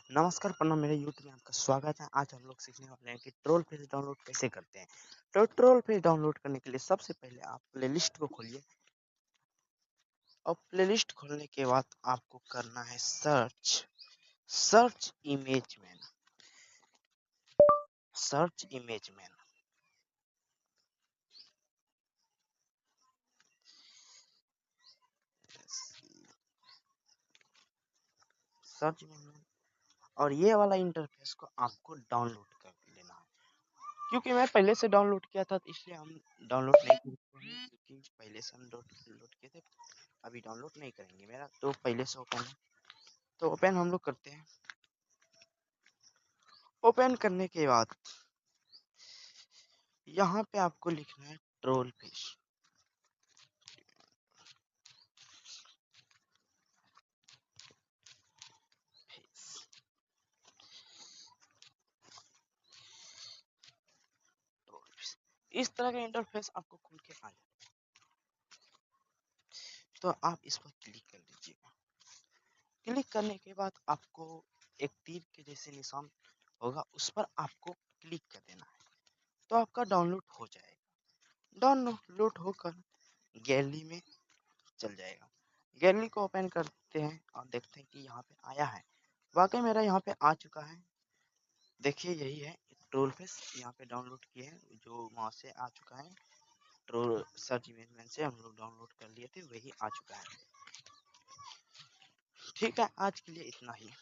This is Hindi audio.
नमस्कार प्रणाम, मेरे यूट्यूब में आपका स्वागत है। आज हम लोग सीखने वाले हैं कि ट्रोल पेज डाउनलोड कैसे करते हैं। तो ट्रोल पेज डाउनलोड करने के लिए सबसे पहले आप प्लेलिस्ट को खोलिए और प्लेलिस्ट खोलने के बाद आपको करना है search image man. Search image man search image man और ये वाला इंटरफेस को आपको डाउनलोड कर लेना है। क्योंकि मैं पहले से डाउनलोड किया था तो इसलिए हम डाउनलोड नहीं करते हैं, क्योंकि पहले से हम डाउनलोड किए थे। अभी डाउनलोड नहीं करेंगे, मेरा तो पहले से ओपन है। तो ओपन हम लोग करते हैं। ओपन करने के बाद यहाँ पे आपको लिखना है ट्रोल फिश। इस तरह का इंटरफेस आपको खुल के आ जाए तो आप इस पर क्लिक कर लीजिएगा। क्लिक करने के बाद आपको एक तीर के जैसे निशान होगा, उस पर आपको क्लिक कर देना है तो आपका डाउनलोड हो जाएगा। डाउनलोड होकर गैलरी में चल जाएगा। गैलरी को ओपन करते हैं और देखते हैं कि यहाँ पे आया है। वाकई मेरा यहाँ पे आ चुका है। देखिए यही है ट्रोल फेस, यहाँ पे डाउनलोड किए हैं, जो वहाँ से आ चुका है। ट्रोल सर्च इमेज से हम लोग डाउनलोड कर लिए थे, वही आ चुका है। ठीक है, आज के लिए इतना ही।